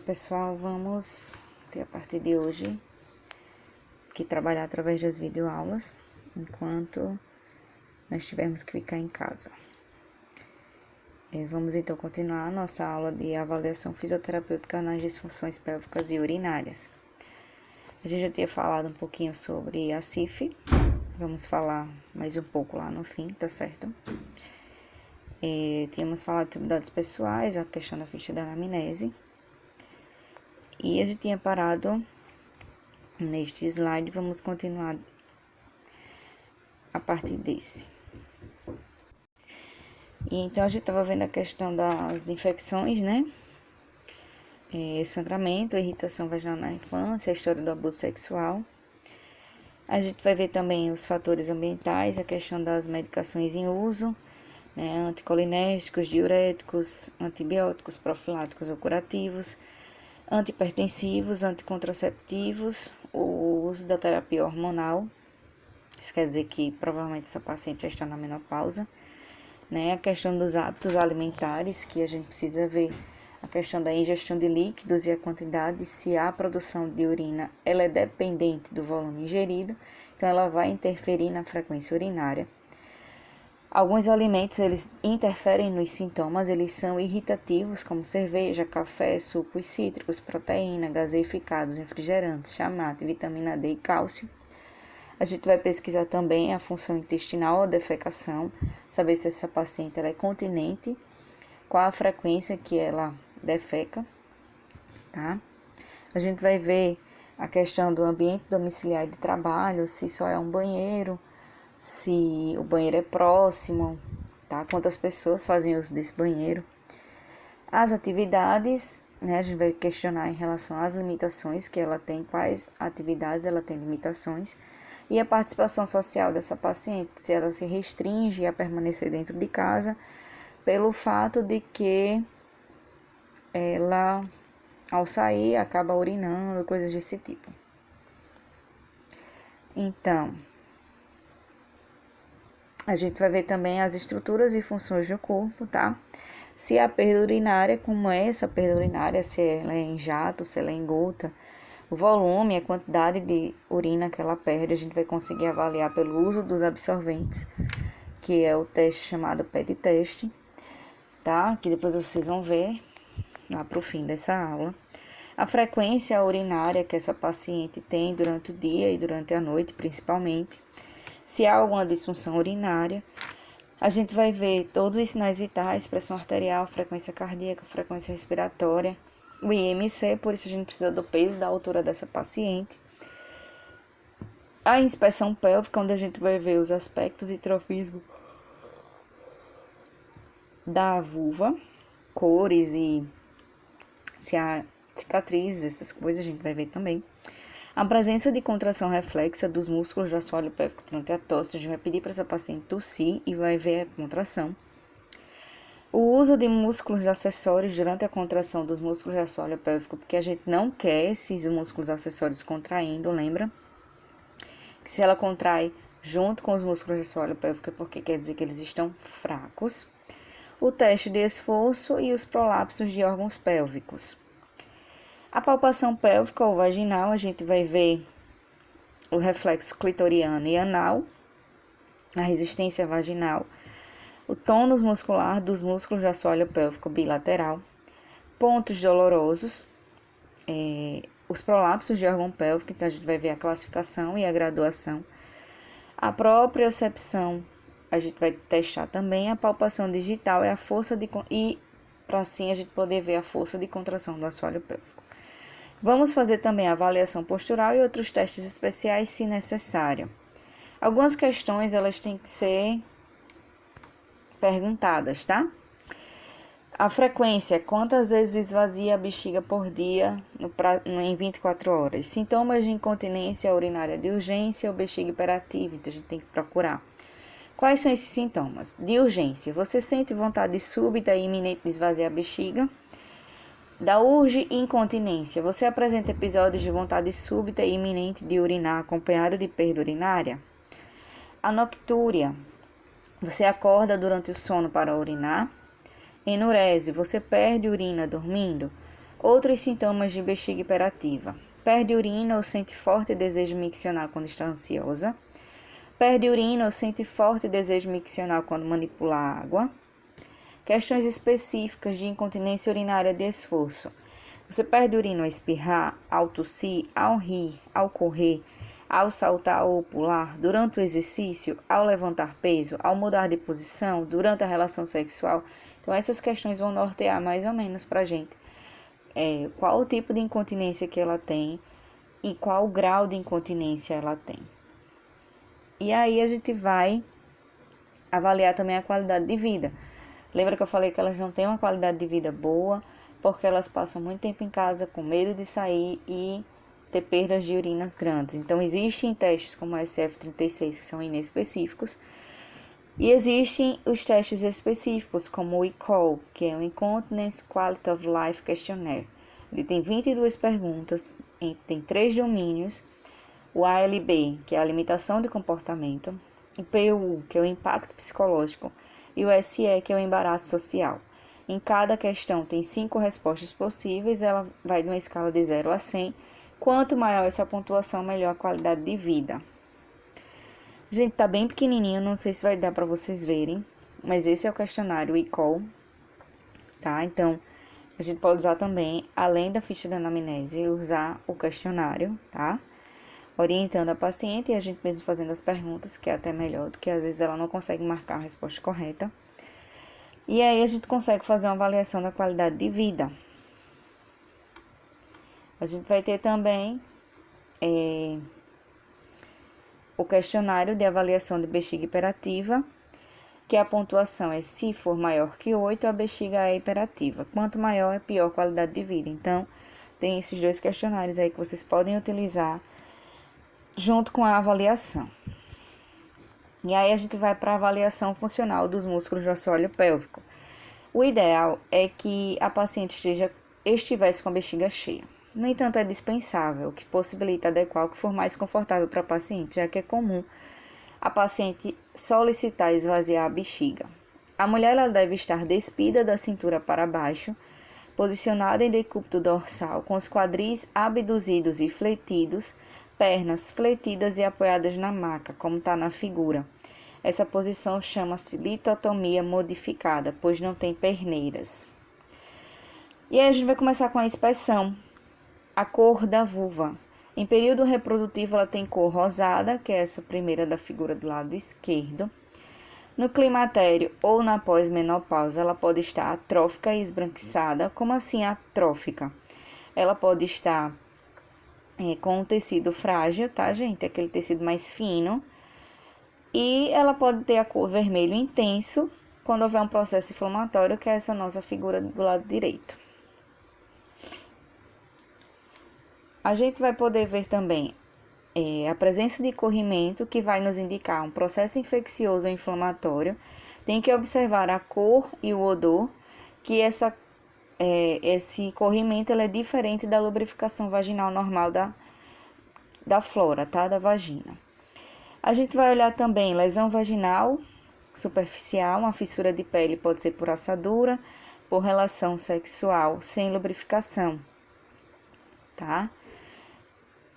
Pessoal, vamos ter a partir de hoje que trabalhar através das videoaulas, enquanto nós tivermos que ficar em casa. Vamos então continuar a nossa aula de avaliação fisioterapêutica nas disfunções pélvicas e urinárias. A gente já tinha falado um pouquinho sobre a CIF, vamos falar mais um pouco lá no fim, tá certo? Tínhamos falado sobre dados pessoais, a questão da ficha da anamnese. E a gente tinha parado neste slide, vamos continuar a partir desse. E então a gente estava vendo a questão das infecções, né? Sangramento, irritação vaginal na infância, a história do abuso sexual. A gente vai ver também os fatores ambientais, a questão das medicações em uso, né? Anticolinérgicos, diuréticos, antibióticos, profiláticos ou curativos, antihipertensivos, anticontraceptivos, o uso da terapia hormonal. Isso quer dizer que provavelmente essa paciente já está na menopausa, né? A questão dos hábitos alimentares, que a gente precisa ver a questão da ingestão de líquidos e a quantidade, se a produção de urina ela é dependente do volume ingerido, então ela vai interferir na frequência urinária. Alguns alimentos, eles interferem nos sintomas, eles são irritativos, como cerveja, café, sucos cítricos, proteína, gaseificados, refrigerantes, chamate, vitamina D e cálcio. A gente vai pesquisar também a função intestinal ou defecação, saber se essa paciente ela é continente, qual a frequência que ela defeca, tá? A gente vai ver a questão do ambiente domiciliar de trabalho, se só é um banheiro, se o banheiro é próximo, tá? Quantas pessoas fazem uso desse banheiro. As atividades, né? A gente vai questionar em relação às limitações que ela tem, quais atividades ela tem limitações. E a participação social dessa paciente, se ela se restringe a permanecer dentro de casa, pelo fato de que ela, ao sair, acaba urinando, coisas desse tipo. Então, a gente vai ver também as estruturas e funções do corpo, tá? Se a perda urinária, como é essa perda urinária, se ela é em jato, se ela é em gota, o volume, a quantidade de urina que ela perde, a gente vai conseguir avaliar pelo uso dos absorventes, que é o teste chamado PED-teste, tá? Que depois vocês vão ver lá pro fim dessa aula. A frequência urinária que essa paciente tem durante o dia e durante a noite, principalmente. Se há alguma disfunção urinária, a gente vai ver todos os sinais vitais, pressão arterial, frequência cardíaca, frequência respiratória, o IMC, por isso a gente precisa do peso e da altura dessa paciente. A inspeção pélvica, onde a gente vai ver os aspectos e trofismo da vulva, cores e se há cicatrizes, essas coisas a gente vai ver também. A presença de contração reflexa dos músculos do assoalho pélvico durante a tosse, a gente vai pedir para essa paciente tossir e vai ver a contração. O uso de músculos acessórios durante a contração dos músculos do assoalho pélvico, porque a gente não quer esses músculos acessórios contraindo, lembra? Que se ela contrai junto com os músculos do assoalho pélvico, é porque quer dizer que eles estão fracos. O teste de esforço e os prolapsos de órgãos pélvicos. A palpação pélvica ou vaginal, a gente vai ver o reflexo clitoriano e anal, a resistência vaginal, o tônus muscular dos músculos do assoalho pélvico bilateral, pontos dolorosos, os prolapsos de órgão pélvico, então a gente vai ver a classificação e a graduação, a propriocepção, a gente vai testar também a palpação digital e a força de e para assim a gente poder ver a força de contração do assoalho pélvico. Vamos fazer também a avaliação postural e outros testes especiais, se necessário. Algumas questões, elas têm que ser perguntadas, tá? A frequência, quantas vezes esvazia a bexiga por dia em 24 horas? Sintomas de incontinência urinária de urgência ou bexiga hiperativa, então a gente tem que procurar. Quais são esses sintomas? De urgência, você sente vontade súbita e iminente de esvaziar a bexiga? Da urge e incontinência, você apresenta episódios de vontade súbita e iminente de urinar acompanhado de perda urinária? A noctúria, você acorda durante o sono para urinar? Enurese, você perde urina dormindo? Outros sintomas de bexiga hiperativa: perde urina ou sente forte desejo miccional quando está ansiosa. Perde urina ou sente forte desejo miccional quando manipula a água. Questões específicas de incontinência urinária de esforço. Você perde urina ao espirrar, ao tossir, ao rir, ao correr, ao saltar ou pular, durante o exercício, ao levantar peso, ao mudar de posição, durante a relação sexual. Então, essas questões vão nortear mais ou menos pra gente qual o tipo de incontinência que ela tem e qual o grau de incontinência ela tem. E aí a gente vai avaliar também a qualidade de vida. Lembra que eu falei que elas não têm uma qualidade de vida boa, porque elas passam muito tempo em casa com medo de sair e ter perdas de urinas grandes. Então, existem testes como o SF36 que são inespecíficos, e existem os testes específicos como o IQOL, que é o Incontinence Quality of Life Questionnaire. Ele tem 22 perguntas, tem 3 domínios: o ALB, que é a limitação de comportamento, o PU, que é o impacto psicológico, e o SE, que é o embaraço social. Em cada questão tem 5 respostas possíveis, ela vai de uma escala de 0 a 100. Quanto maior essa pontuação, melhor a qualidade de vida. Gente, tá bem pequenininho, não sei se vai dar para vocês verem, mas esse é o questionário IQOL, tá? Então, a gente pode usar também, além da ficha de anamnese, usar o questionário, tá? Orientando a paciente e a gente mesmo fazendo as perguntas, que é até melhor, do que às vezes ela não consegue marcar a resposta correta. E aí a gente consegue fazer uma avaliação da qualidade de vida. A gente vai ter também o questionário de avaliação de bexiga hiperativa, que a pontuação é: se for maior que 8, a bexiga é hiperativa. Quanto maior, é pior qualidade de vida. Então, tem esses 2 questionários aí que vocês podem utilizar junto com a avaliação. E aí a gente vai para a avaliação funcional dos músculos do assoalho pélvico. O ideal é que a paciente estivesse com a bexiga cheia. No entanto, é dispensável, o que possibilita adequar o que for mais confortável para a paciente, já que é comum a paciente solicitar esvaziar a bexiga. A mulher ela deve estar despida da cintura para baixo, posicionada em decúbito dorsal, com os quadris abduzidos e fletidos, pernas fletidas e apoiadas na maca, como está na figura. Essa posição chama-se litotomia modificada, pois não tem perneiras. E aí a gente vai começar com a inspeção. A cor da vulva. Em período reprodutivo, ela tem cor rosada, que é essa primeira da figura do lado esquerdo. No climatério ou na pós-menopausa, ela pode estar atrófica e esbranquiçada. Como assim atrófica? Ela pode estar com um tecido frágil, tá, gente? Aquele tecido mais fino. E ela pode ter a cor vermelho intenso quando houver um processo inflamatório, que é essa nossa figura do lado direito. A gente vai poder ver também a presença de corrimento, que vai nos indicar um processo infeccioso ou inflamatório. Tem que observar a cor e o odor, que esse corrimento ele é diferente da lubrificação vaginal normal da flora, tá? Da vagina. A gente vai olhar também lesão vaginal superficial, uma fissura de pele pode ser por assadura, por relação sexual sem lubrificação, tá?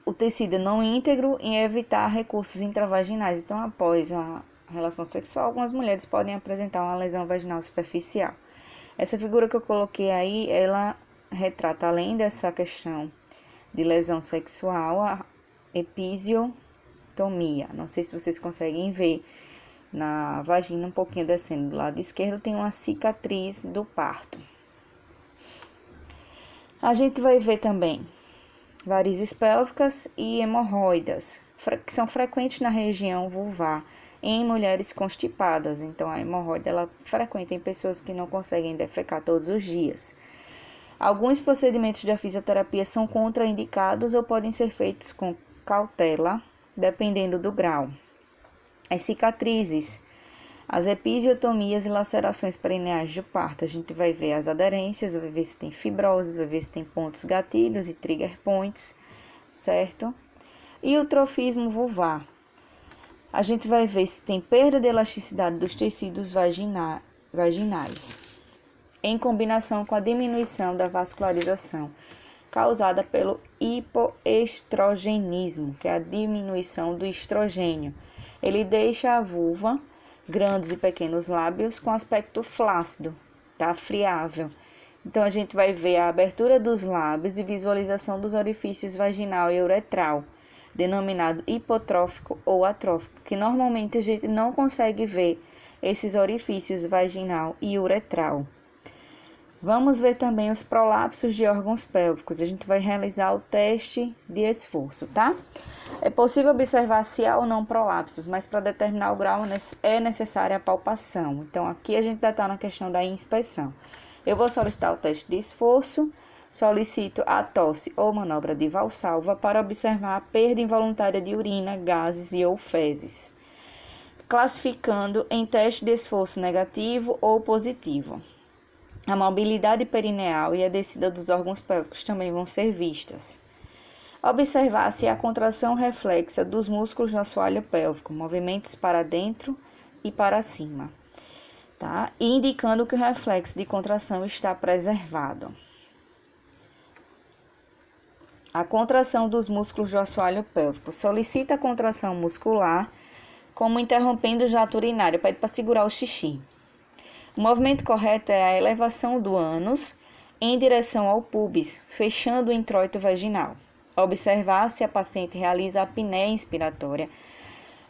O tecido não íntegro e evitar recursos intravaginais. Então, após a relação sexual, algumas mulheres podem apresentar uma lesão vaginal superficial. Essa figura que eu coloquei aí, ela retrata, além dessa questão de lesão sexual, a episiotomia. Não sei se vocês conseguem ver na vagina, um pouquinho descendo do lado esquerdo, tem uma cicatriz do parto. A gente vai ver também varizes pélvicas e hemorroidas, que são frequentes na região vulvar em mulheres constipadas. Então, a hemorroida ela é frequente em pessoas que não conseguem defecar todos os dias. Alguns procedimentos de fisioterapia são contraindicados ou podem ser feitos com cautela, dependendo do grau. As cicatrizes, as episiotomias e lacerações perineais do parto. A gente vai ver as aderências, vai ver se tem fibroses, vai ver se tem pontos gatilhos e trigger points, certo? E o trofismo vulvar. A gente vai ver se tem perda de elasticidade dos tecidos vaginais. em combinação com a diminuição da vascularização causada pelo hipoestrogenismo, que é a diminuição do estrogênio. Ele deixa a vulva, grandes e pequenos lábios, com aspecto flácido, tá? Friável. Então, a gente vai ver a abertura dos lábios e visualização dos orifícios vaginal e uretral, denominado hipotrófico ou atrófico, que normalmente a gente não consegue ver esses orifícios vaginal e uretral. Vamos ver também os prolapsos de órgãos pélvicos. A gente vai realizar o teste de esforço, tá? É possível observar se há ou não prolapsos, mas para determinar o grau é necessária a palpação. Então, aqui a gente já está na questão da inspeção. Eu vou solicitar o teste de esforço, solicito a tosse ou manobra de Valsalva para observar a perda involuntária de urina, gases e ou fezes, classificando em teste de esforço negativo ou positivo. A mobilidade perineal e a descida dos órgãos pélvicos também vão ser vistas. Observar se há contração reflexa dos músculos do assoalho pélvico, movimentos para dentro e para cima, tá? E indicando que o reflexo de contração está preservado. A contração dos músculos do assoalho pélvico. Solicita a contração muscular, como interrompendo o jato urinário, pede para segurar o xixi. O movimento correto é a elevação do ânus em direção ao púbis, fechando o introito vaginal. Observar se a paciente realiza a apneia inspiratória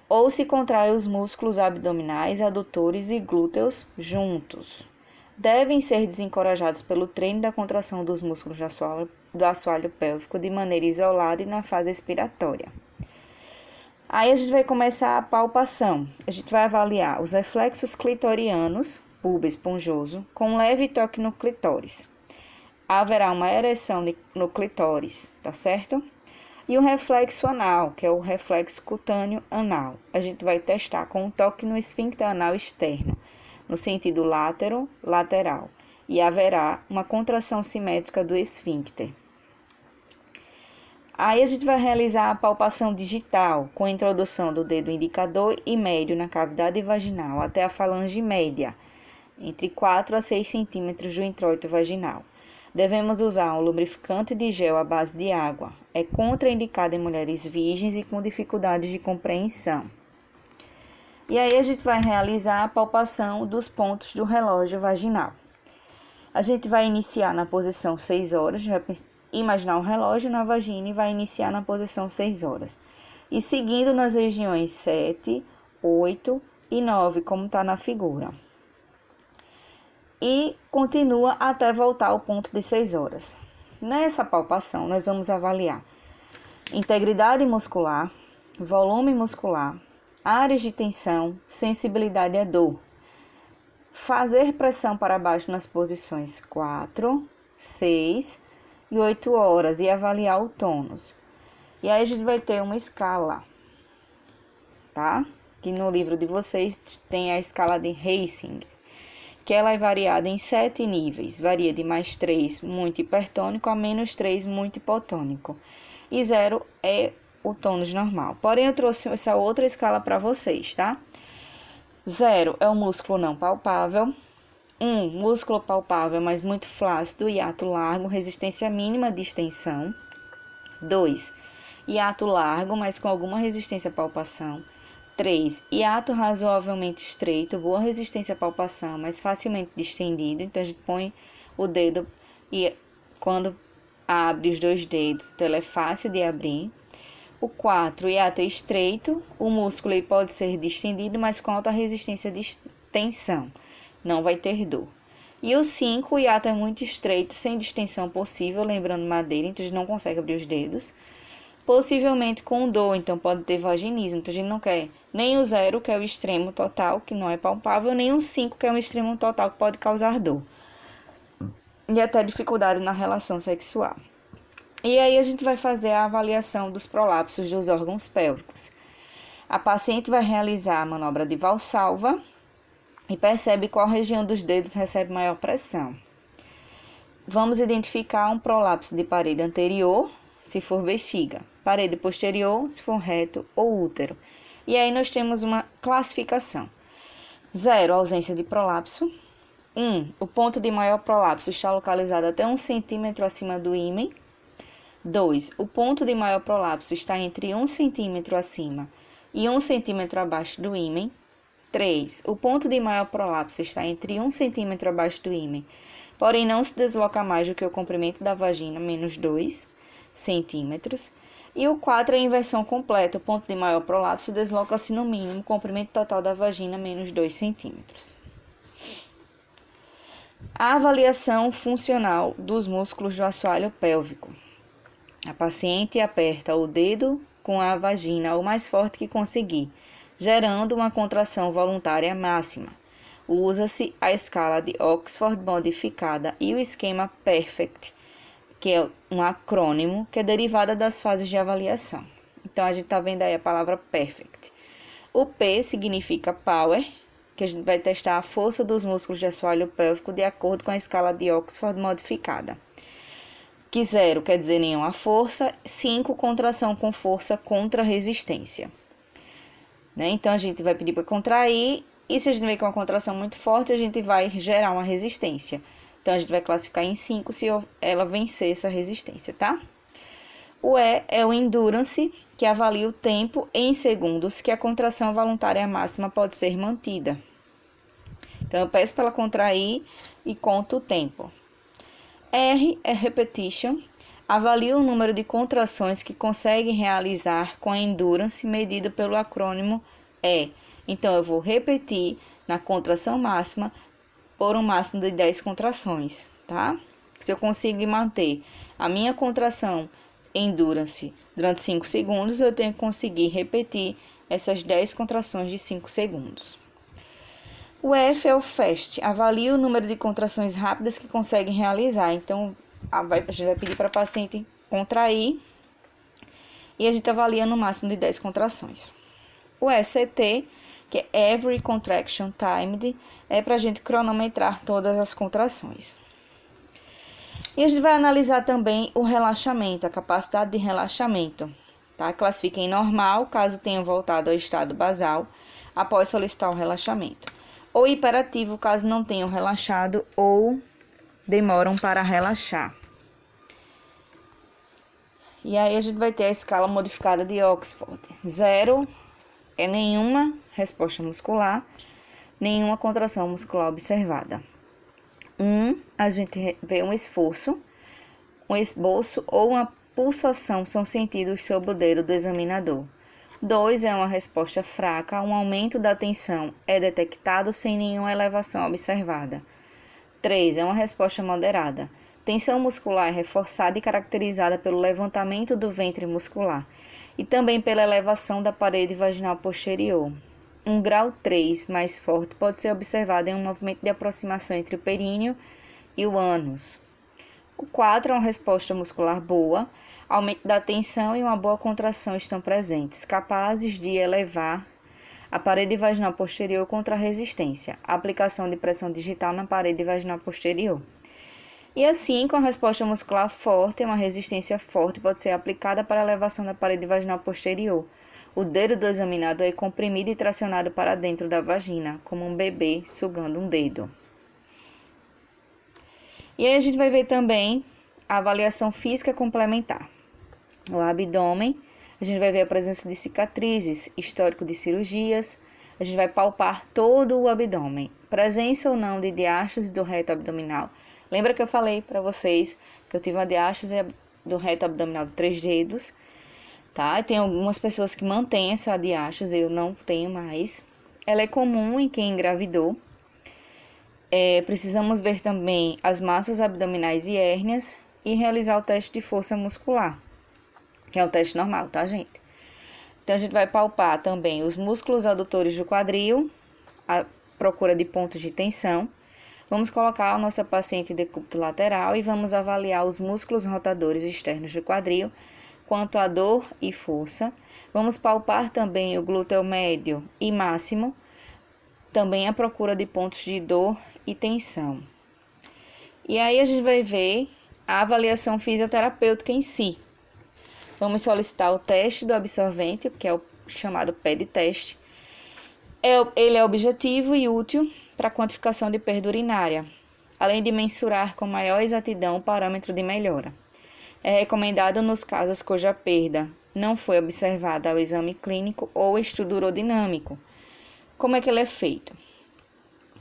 ou se contrai os músculos abdominais, adutores e glúteos juntos. Devem ser desencorajados pelo treino da contração dos músculos do assoalho pélvico de maneira isolada e na fase expiratória. Aí a gente vai começar a palpação. A gente vai avaliar os reflexos clitorianos, púbis esponjoso, com leve toque no clitóris. Haverá uma ereção no clitóris, tá certo? E o reflexo anal, que é o reflexo cutâneo anal. A gente vai testar com um toque no esfíncter anal externo, no sentido lateral. E haverá uma contração simétrica do esfíncter. Aí a gente vai realizar a palpação digital, com a introdução do dedo indicador e médio na cavidade vaginal até a falange média, entre 4 a 6 centímetros do introito vaginal. Devemos usar um lubrificante de gel à base de água. É contraindicado em mulheres virgens e com dificuldades de compreensão. E aí a gente vai realizar a palpação dos pontos do relógio vaginal. A gente vai iniciar na posição 6 horas, a gente vai imaginar um relógio na vagina e vai iniciar na posição 6 horas. E seguindo nas regiões 7, 8 e 9, como está na figura. E continua até voltar ao ponto de 6 horas. Nessa palpação, nós vamos avaliar integridade muscular, volume muscular, áreas de tensão, sensibilidade à dor. Fazer pressão para baixo nas posições 4, 6 e 8 horas e avaliar o tônus. E aí a gente vai ter uma escala, tá? Que no livro de vocês tem a escala de Heising, que ela é variada em 7 níveis, varia de mais 3 muito hipertônico a menos 3 muito hipotônico, e 0 é o tônus normal. Porém, eu trouxe essa outra escala para vocês, tá? 0 é o músculo não palpável, 1, músculo palpável, mas muito flácido, hiato largo, resistência mínima de extensão, 2, hiato largo, mas com alguma resistência à palpação, 3, hiato razoavelmente estreito, boa resistência à palpação, mas facilmente distendido. Então, a gente põe o dedo e quando abre os 2 dedos, então ele é fácil de abrir. O 4, hiato é estreito, o músculo ele pode ser distendido, mas com alta resistência de tensão, não vai ter dor. E o 5, o hiato é muito estreito, sem distensão possível, lembrando madeira, então a gente não consegue abrir os dedos. Possivelmente com dor, então pode ter vaginismo. Então a gente não quer nem o 0, que é o extremo total, que não é palpável, nem o 5, que é o extremo total, que pode causar dor. E até dificuldade na relação sexual. E aí a gente vai fazer a avaliação dos prolapsos dos órgãos pélvicos. A paciente vai realizar a manobra de Valsalva e percebe qual região dos dedos recebe maior pressão. Vamos identificar um prolapso de parede anterior, se for bexiga, parede posterior, se for reto ou útero. E aí nós temos uma classificação. 0, ausência de prolapso. O ponto de maior prolapso está localizado até 1 centímetro acima do ímen. 2. O ponto de maior prolapso está entre 1 centímetro acima e 1 centímetro abaixo do ímen. 3. O ponto de maior prolapso está entre 1 centímetro abaixo do ímen, porém não se desloca mais do que o comprimento da vagina, menos 2 centímetros. E o 4 é a inversão completa. O ponto de maior prolapso desloca-se no mínimo o comprimento total da vagina, menos 2 centímetros. A avaliação funcional dos músculos do assoalho pélvico. A paciente aperta o dedo com a vagina o mais forte que conseguir, gerando uma contração voluntária máxima. Usa-se a escala de Oxford modificada e o esquema PERFECT, que é um acrônimo que é derivada das fases de avaliação. Então, a gente está vendo aí a palavra PERFECT. O P significa Power, que a gente vai testar a força dos músculos de assoalho pélvico de acordo com a escala de Oxford modificada. Que 0 quer dizer nenhuma força, 5 contração com força contra resistência. Né? Então, a gente vai pedir para contrair, e se a gente vê com uma contração muito forte, a gente vai gerar uma resistência. Então, a gente vai classificar em 5 se ela vencer essa resistência, tá? O E é o Endurance, que avalia o tempo em segundos que a contração voluntária máxima pode ser mantida. Então, eu peço para ela contrair e conto o tempo. R é Repetition, avalia o número de contrações que consegue realizar com a Endurance medida pelo acrônimo E. Então, eu vou repetir na contração máxima por um máximo de 10 contrações, tá? Se eu conseguir manter a minha contração Endurance durante 5 segundos, eu tenho que conseguir repetir essas 10 contrações de 5 segundos. O F é o Fast, avalia o número de contrações rápidas que consegue realizar. Então, a gente vai pedir para a paciente contrair e a gente avalia no máximo de 10 contrações. O SCT, que é Every Contraction Timed, é para a gente cronometrar todas as contrações. E a gente vai analisar também o relaxamento, a capacidade de relaxamento, tá? Classifica em normal, caso tenha voltado ao estado basal, após solicitar o relaxamento. Ou hiperativo, caso não tenham relaxado ou demoram para relaxar. E aí a gente vai ter a escala modificada de Oxford. 0 é nenhuma resposta muscular, nenhuma contração muscular observada. 1, a gente vê um esforço, um esboço ou uma pulsação são sentidos sob o dedo do examinador. 2 é uma resposta fraca, um aumento da tensão é detectado sem nenhuma elevação observada. 3 é uma resposta moderada. Tensão muscular é reforçada e caracterizada pelo levantamento do ventre muscular e também pela elevação da parede vaginal posterior. Um grau 3 mais forte pode ser observado em um movimento de aproximação entre o períneo e o ânus. O 4 é uma resposta muscular boa. Aumento da tensão e uma boa contração estão presentes, capazes de elevar a parede vaginal posterior contra a resistência, a aplicação de pressão digital na parede vaginal posterior. E assim, com a resposta muscular forte, uma resistência forte pode ser aplicada para a elevação da parede vaginal posterior. O dedo do examinador é comprimido e tracionado para dentro da vagina, como um bebê sugando um dedo. E aí a gente vai ver também a avaliação física complementar. O abdômen, a gente vai ver a presença de cicatrizes, histórico de cirurgias, a gente vai palpar todo o abdômen, presença ou não de diástase do reto abdominal. Lembra que eu falei para vocês que eu tive uma diástase do reto abdominal de 3 dedos, tá? E tem algumas pessoas que mantêm essa diástase, eu não tenho mais. Ela é comum em quem engravidou. Precisamos ver também as massas abdominais e hérnias e realizar o teste de força muscular, que é um teste normal, tá, gente? Então, a gente vai palpar também os músculos adutores do quadril, a procura de pontos de tensão. Vamos colocar a nossa paciente em decúbito lateral e vamos avaliar os músculos rotadores externos do quadril, quanto a dor e força. Vamos palpar também o glúteo médio e máximo, também a procura de pontos de dor e tensão. E aí a gente vai ver a avaliação fisioterapêutica em si. Vamos solicitar o teste do absorvente, que é o chamado PED teste. Ele é objetivo e útil para a quantificação de perda urinária, além de mensurar com maior exatidão o parâmetro de melhora. É recomendado nos casos cuja perda não foi observada ao exame clínico ou estudo urodinâmico. Como é que ele é feito?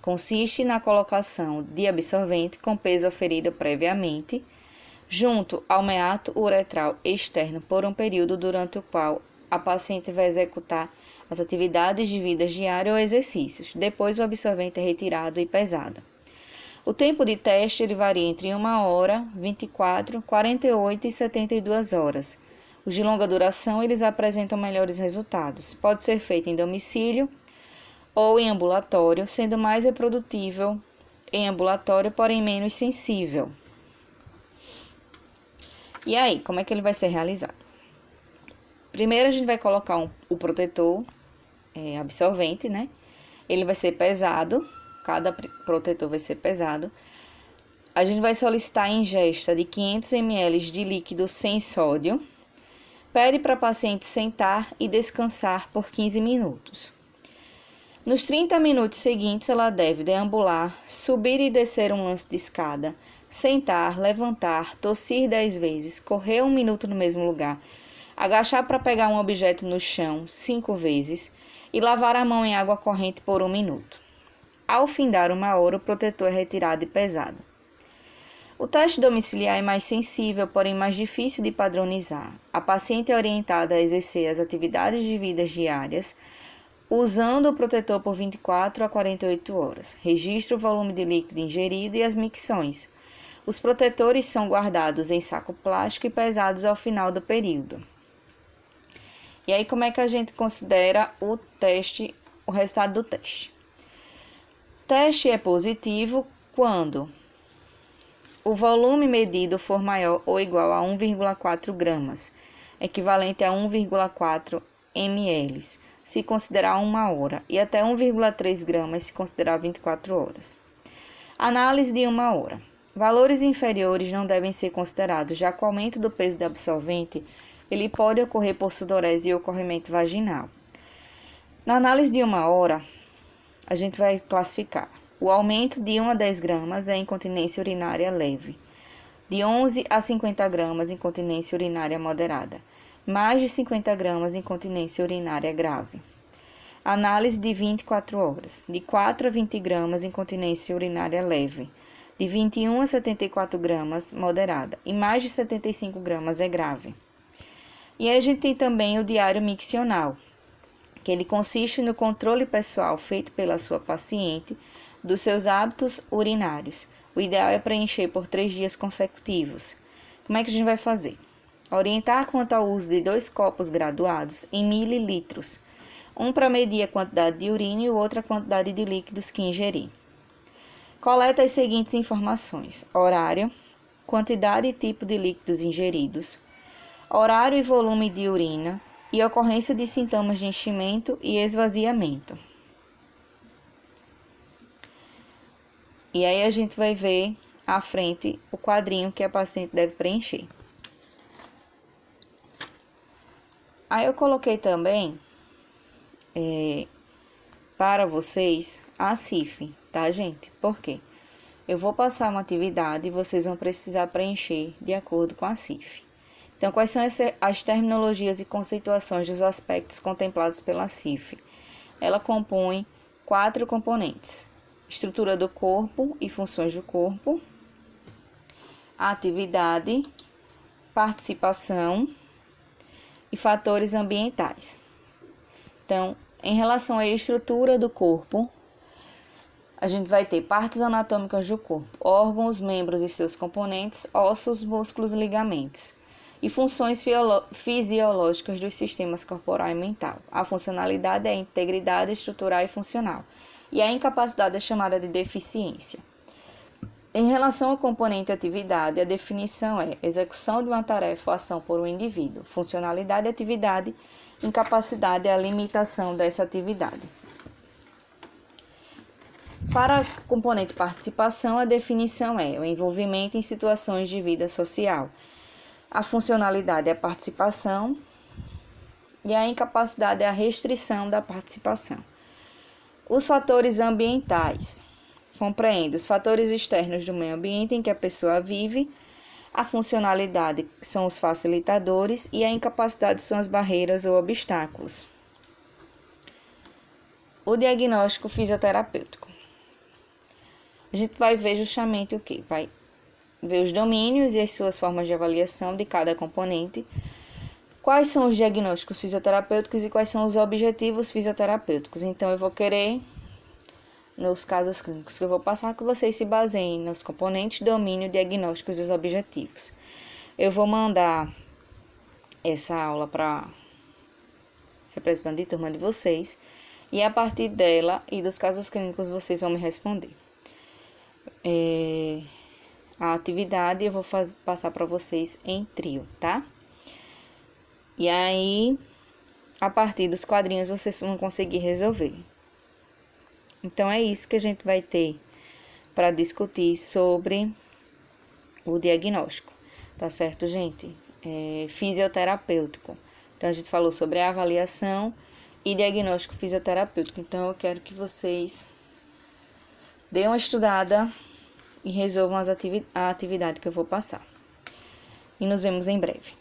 Consiste na colocação de absorvente com peso oferido previamente, junto ao meato uretral externo por um período durante o qual a paciente vai executar as atividades de vida diária ou exercícios. Depois o absorvente é retirado e pesado. O tempo de teste ele varia entre 1 hora, 24, 48 e 72 horas. Os de longa duração eles apresentam melhores resultados. Pode ser feito em domicílio ou em ambulatório, sendo mais reprodutível em ambulatório, porém menos sensível. E aí, como é que ele vai ser realizado? Primeiro a gente vai colocar o protetor absorvente, né? Ele vai ser pesado, cada protetor vai ser pesado. A gente vai solicitar a ingesta de 500 ml de líquido sem sódio. Pede para a paciente sentar e descansar por 15 minutos. Nos 30 minutos seguintes, ela deve deambular, subir e descer um lance de escada, sentar, levantar, tossir 10 vezes, correr 1 minuto no mesmo lugar, agachar para pegar um objeto no chão 5 vezes e lavar a mão em água corrente por 1 minuto. Ao findar 1 hora, o protetor é retirado e pesado. O teste domiciliar é mais sensível, porém mais difícil de padronizar. A paciente é orientada a exercer as atividades de vida diárias, usando o protetor por 24 a 48 horas. Registra o volume de líquido ingerido e as micções. Os protetores são guardados em saco plástico e pesados ao final do período. E aí, como é que a gente considera o resultado do teste? O teste é positivo quando o volume medido for maior ou igual a 1,4 gramas, equivalente a 1,4 ml, se considerar 1 hora, e até 1,3 gramas, se considerar 24 horas. Análise de 1 hora. Valores inferiores não devem ser considerados, já que o aumento do peso do absorvente ele pode ocorrer por sudorese e ocorrimento vaginal. Na análise de 1 hora, a gente vai classificar. O aumento de 1 a 10 gramas é incontinência urinária leve. De 11 a 50 gramas, incontinência urinária moderada. Mais de 50 gramas, incontinência urinária grave. Análise de 24 horas. De 4 a 20 gramas, incontinência urinária leve. De 21 a 74 gramas, moderada. E mais de 75 gramas é grave. E aí a gente tem também o diário miccional, que ele consiste no controle pessoal feito pela sua paciente dos seus hábitos urinários. O ideal é preencher por 3 dias consecutivos. Como é que a gente vai fazer? Orientar quanto ao uso de 2 copos graduados em mililitros, um para medir a quantidade de urina e o outro a quantidade de líquidos que ingerir. Coleta as seguintes informações: horário, quantidade e tipo de líquidos ingeridos, horário e volume de urina e ocorrência de sintomas de enchimento e esvaziamento. E aí a gente vai ver à frente o quadrinho que a paciente deve preencher. Aí eu coloquei também para vocês a CIF, tá, gente? Por quê? Eu vou passar uma atividade e vocês vão precisar preencher de acordo com a CIF. Então, quais são as terminologias e conceituações dos aspectos contemplados pela CIF? Ela compõe 4 componentes: estrutura do corpo e funções do corpo, atividade, participação e fatores ambientais. Então, em relação à estrutura do corpo, a gente vai ter partes anatômicas do corpo, órgãos, membros e seus componentes, ossos, músculos e ligamentos, e funções fisiológicas dos sistemas corporal e mental. A funcionalidade é a integridade estrutural e funcional, e a incapacidade é chamada de deficiência. Em relação ao componente atividade, a definição é execução de uma tarefa ou ação por um indivíduo. Funcionalidade e atividade, incapacidade é a limitação dessa atividade. Para o componente participação, a definição é o envolvimento em situações de vida social. A funcionalidade é a participação e a incapacidade é a restrição da participação. Os fatores ambientais. compreende os fatores externos do meio ambiente em que a pessoa vive, a funcionalidade são os facilitadores e a incapacidade são as barreiras ou obstáculos. O diagnóstico fisioterapêutico. A gente vai ver justamente o que? Vai ver os domínios e as suas formas de avaliação de cada componente, quais são os diagnósticos fisioterapêuticos e quais são os objetivos fisioterapêuticos. Então, eu vou querer, nos casos clínicos que eu vou passar, que vocês se baseiem nos componentes, domínio, diagnósticos e os objetivos. Eu vou mandar essa aula para representante de turma de vocês e a partir dela e dos casos clínicos vocês vão me responder. A atividade eu vou passar para vocês em trio, tá? E aí, a partir dos quadrinhos vocês vão conseguir resolver. Então, é isso que a gente vai ter para discutir sobre o diagnóstico, tá certo, gente? Fisioterapêutico. Então, a gente falou sobre a avaliação e diagnóstico fisioterapêutico. Então, eu quero que vocês deem uma estudada e resolvam a atividade que eu vou passar. E nos vemos em breve.